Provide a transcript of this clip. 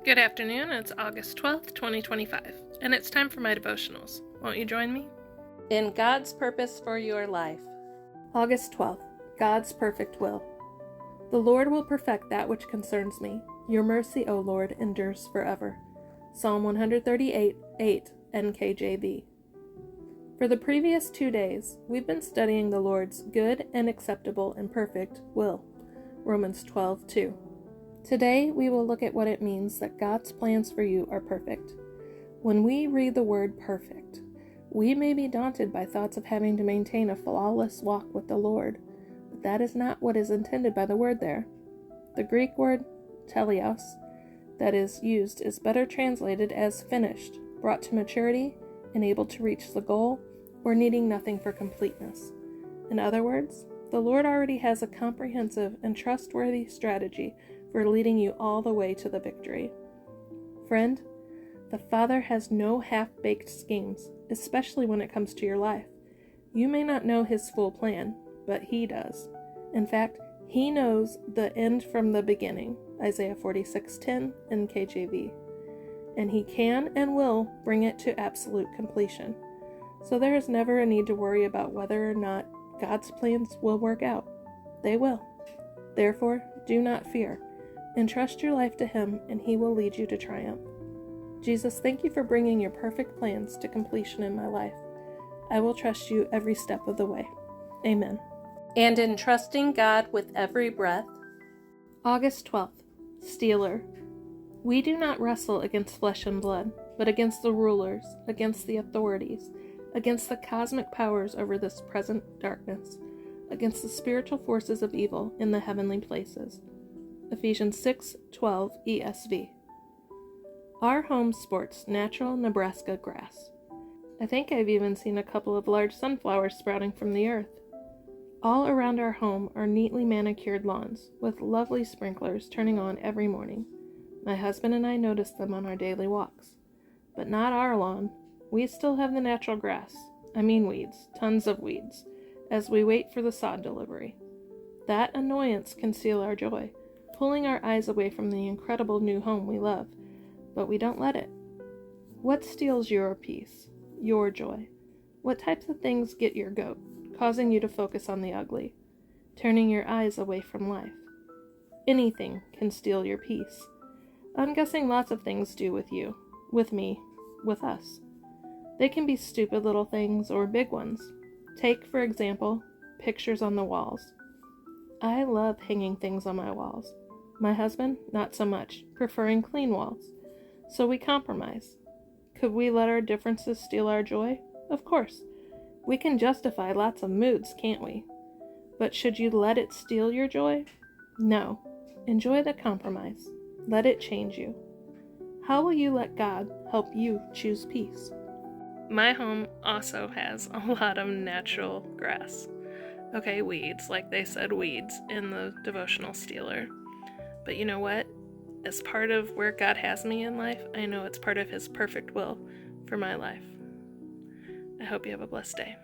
Good afternoon, it's August 12th, 2025, and it's time for my devotionals. Won't you join me? In God's Purpose for Your Life. August 12th, God's Perfect Will. The Lord will perfect that which concerns me. Your mercy, O Lord, endures forever. Psalm 138:8, NKJV. For the previous 2 days, we've been studying the Lord's good and acceptable and perfect will. Romans 12:2. Today, we will look at what it means that God's plans for you are perfect. When we read the word perfect, we may be daunted by thoughts of having to maintain a flawless walk with the Lord, but that is not what is intended by the word there. The Greek word teleos that is used is better translated as finished, brought to maturity, and able to reach the goal, or needing nothing for completeness. In other words, the Lord already has a comprehensive and trustworthy strategy for leading you all the way to the victory. Friend, the Father has no half-baked schemes, especially when it comes to your life. You may not know His full plan, but He does. In fact, He knows the end from the beginning, Isaiah 46:10 in KJV. And He can and will bring it to absolute completion. So there is never a need to worry about whether or not God's plans will work out. They will. Therefore, do not fear. Entrust your life to Him, and He will lead you to triumph. Jesus, thank you for bringing your perfect plans to completion in my life. I will trust you every step of the way. Amen. And in trusting God with every breath. August 12th, Steeler. We do not wrestle against flesh and blood, but against the rulers, against the authorities, against the cosmic powers over this present darkness, against the spiritual forces of evil in the heavenly places. Ephesians 6:12 ESV. Our home sports natural Nebraska grass. I think I've even seen a couple of large sunflowers sprouting from the earth. All around our home are neatly manicured lawns, with lovely sprinklers turning on every morning. My husband and I notice them on our daily walks. But not our lawn. We still have the natural grass. Weeds, tons of weeds, as we wait for the sod delivery. That annoyance can steal our joy, pulling our eyes away from the incredible new home we love, but we don't let it. What steals your peace, your joy? What types of things get your goat, causing you to focus on the ugly, turning your eyes away from life? Anything can steal your peace. I'm guessing lots of things do with you, with me, with us. They can be stupid little things or big ones. Take, for example, pictures on the walls. I love hanging things on my walls. My husband, not so much, preferring clean walls. So we compromise. Could we let our differences steal our joy? Of course. We can justify lots of moods, can't we? But should you let it steal your joy? No. Enjoy the compromise. Let it change you. How will you let God help you choose peace? My home also has a lot of natural grass. Okay, weeds, like they said weeds in the devotional Steeler. But you know what? As part of where God has me in life, I know it's part of His perfect will for my life. I hope you have a blessed day.